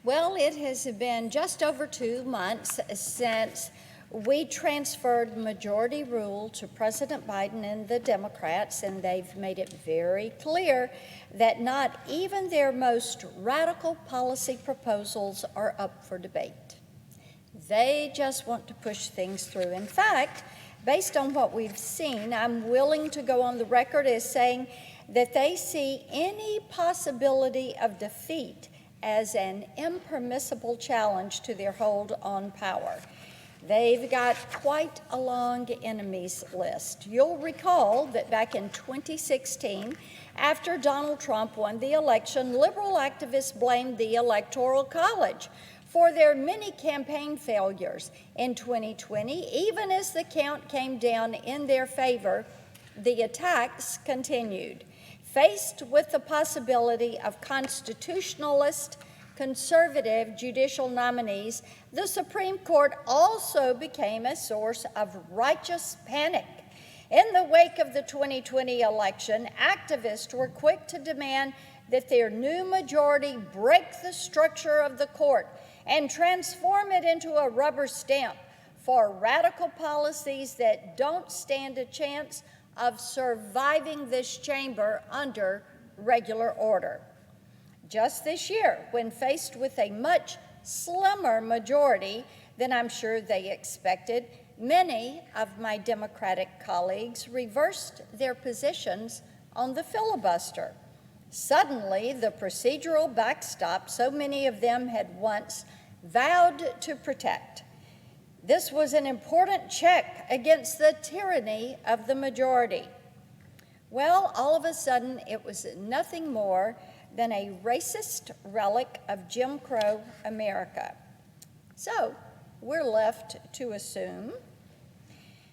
Well, it has been just over 2 months since we transferred majority rule to President Biden and the Democrats, and they've made it very clear that not even their most radical policy proposals are up for debate. They just want to push things through. In fact, based on what we've seen, I'm willing to go on the record as saying that they see any possibility of defeat as an impermissible challenge to their hold on power. They've got quite a long enemies list. You'll recall that back in 2016, after Donald Trump won the election, liberal activists blamed the Electoral College for their many campaign failures. In 2020, even as the count came down in their favor, the attacks continued. Faced with the possibility of constitutionalist, conservative judicial nominees, the Supreme Court also became a source of righteous panic. In the wake of the 2020 election, activists were quick to demand that their new majority break the structure of the court and transform it into a rubber stamp for radical policies that don't stand a chance of surviving this chamber under regular order. Just this year, when faced with a much slimmer majority than I'm sure they expected, many of my Democratic colleagues reversed their positions on the filibuster. Suddenly, the procedural backstop so many of them had once vowed to protect. This was an important check against the tyranny of the majority. Well, all of a sudden, it was nothing more than a racist relic of Jim Crow America. So we're left to assume,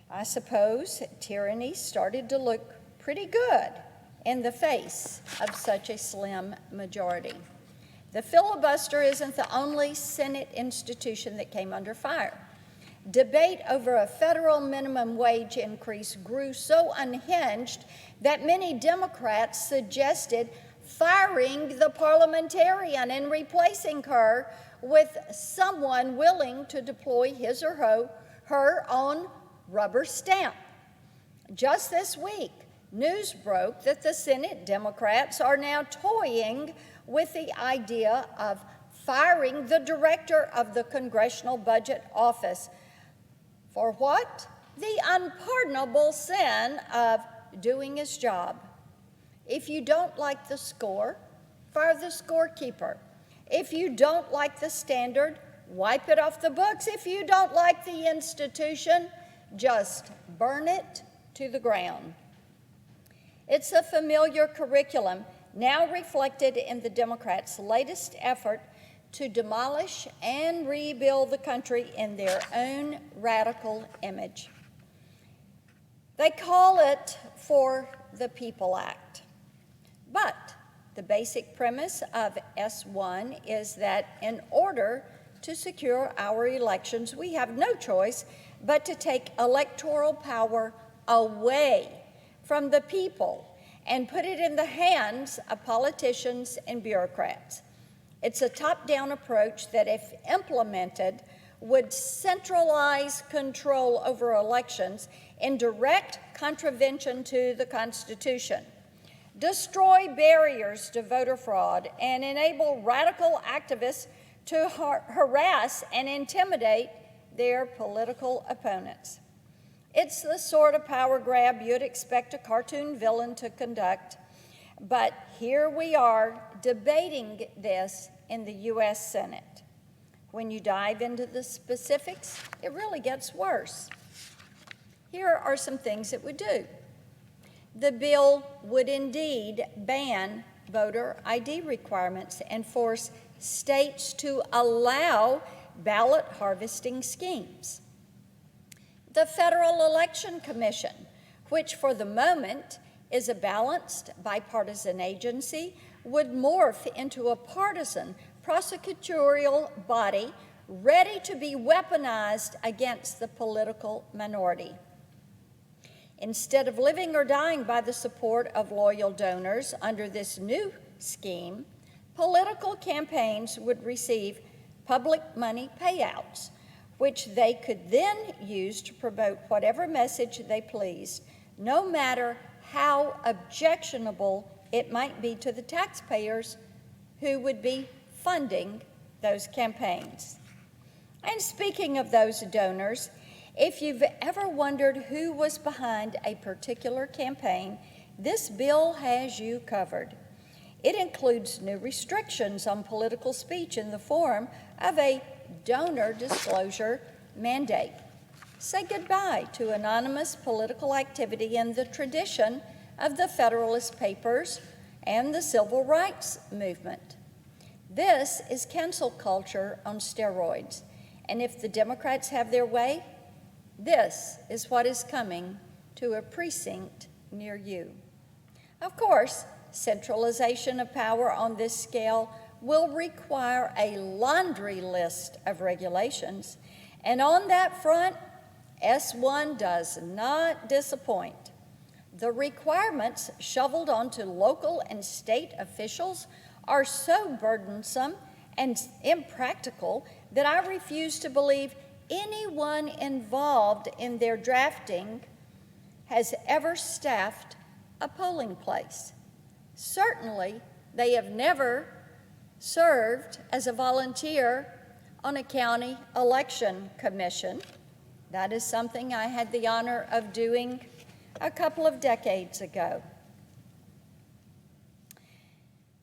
I suppose, tyranny started to look pretty good in the face of such a slim majority. The filibuster isn't the only Senate institution that came under fire. Debate over a federal minimum wage increase grew so unhinged that many Democrats suggested firing the parliamentarian and replacing her with someone willing to deploy his or her own rubber stamp. Just this week, news broke that the Senate Democrats are now toying with the idea of firing the director of the Congressional Budget Office. For what? The unpardonable sin of doing his job. If you don't like the score, fire the scorekeeper. If you don't like the standard, wipe it off the books. If you don't like the institution, just burn it to the ground. It's a familiar curriculum now reflected in the Democrats' latest effort to demolish and rebuild the country in their own radical image. They call it For the People Act. But the basic premise of S1 is that in order to secure our elections, we have no choice but to take electoral power away from the people and put it in the hands of politicians and bureaucrats. It's a top-down approach that, if implemented, would centralize control over elections in direct contravention to the Constitution, destroy barriers to voter fraud, and enable radical activists to harass and intimidate their political opponents. It's the sort of power grab you'd expect a cartoon villain to conduct, but here we are debating this in the U.S. Senate. When you dive into the specifics, it really gets worse. Here are some things it would do. The bill would indeed ban voter ID requirements and force states to allow ballot harvesting schemes. The Federal Election Commission, which for the moment is a balanced bipartisan agency, would morph into a partisan prosecutorial body ready to be weaponized against the political minority. Instead of living or dying by the support of loyal donors under this new scheme, Political campaigns would receive public money payouts, which they could then use to promote whatever message they pleased, no matter how objectionable it might be to the taxpayers who would be funding those campaigns. And speaking of those donors, if you've ever wondered who was behind a particular campaign, this bill has you covered. It includes new restrictions on political speech in the form of a donor disclosure mandate. Say goodbye to anonymous political activity in the tradition of the Federalist Papers and the Civil Rights Movement. This is cancel culture on steroids, and if the Democrats have their way, this is what is coming to a precinct near you. Of course, centralization of power on this scale will require a laundry list of regulations, and on that front, S1 does not disappoint. The requirements shoveled onto local and state officials are so burdensome and impractical that I refuse to believe anyone involved in their drafting has ever staffed a polling place. Certainly, they have never served as a volunteer on a county election commission. That is something I had the honor of doing a couple of decades ago.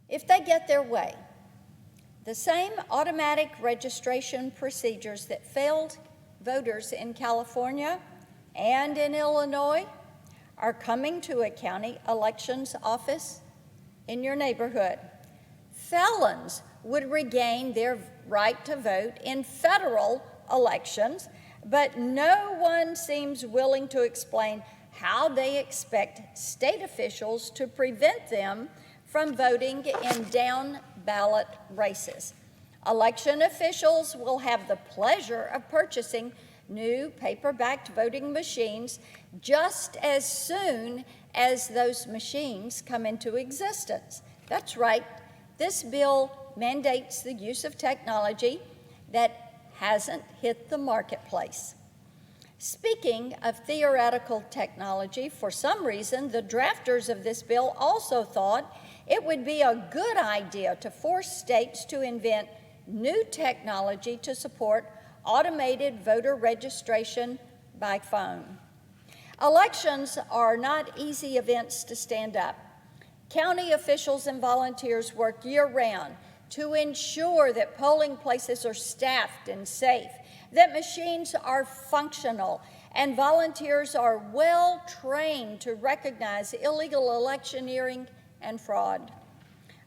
If they get their way, the same automatic registration procedures that failed voters in California and in Illinois are coming to a county elections office in your neighborhood. Felons would regain their right to vote in federal elections, but no one seems willing to explain how they expect state officials to prevent them from voting in down-ballot races. Election officials will have the pleasure of purchasing new paper-backed voting machines just as soon as those machines come into existence. That's right, this bill mandates the use of technology that hasn't hit the marketplace. Speaking of theoretical technology, for some reason, the drafters of this bill also thought it would be a good idea to force states to invent new technology to support automated voter registration by phone. Elections are not easy events to stand up. County officials and volunteers work year-round to ensure that polling places are staffed and safe, that machines are functional, and volunteers are well trained to recognize illegal electioneering and fraud.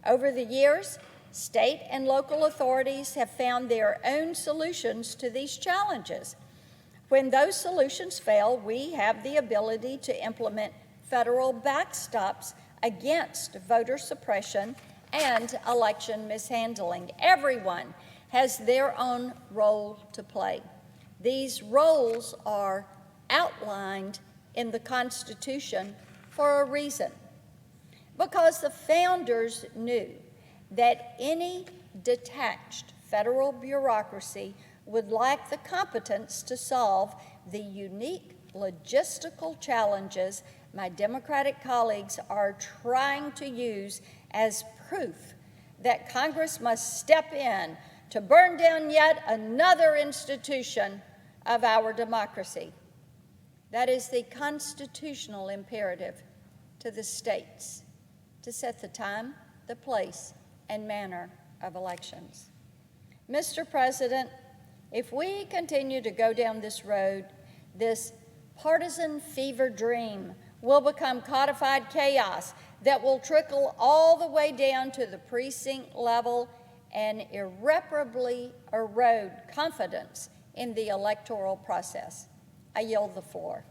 Over the years, state and local authorities have found their own solutions to these challenges. When those solutions fail, we have the ability to implement federal backstops against voter suppression and election mishandling. Everyone has their own role to play. These roles are outlined in the Constitution for a reason, because the founders knew that any detached federal bureaucracy would lack the competence to solve the unique logistical challenges my Democratic colleagues are trying to use as proof that Congress must step in to burn down yet another institution of our democracy. That is the constitutional imperative to the states to set the time, the place, and manner of elections. Mr. President, if we continue to go down this road, this partisan fever dream will become codified chaos that will trickle all the way down to the precinct level and irreparably erode confidence in the electoral process. I yield the floor.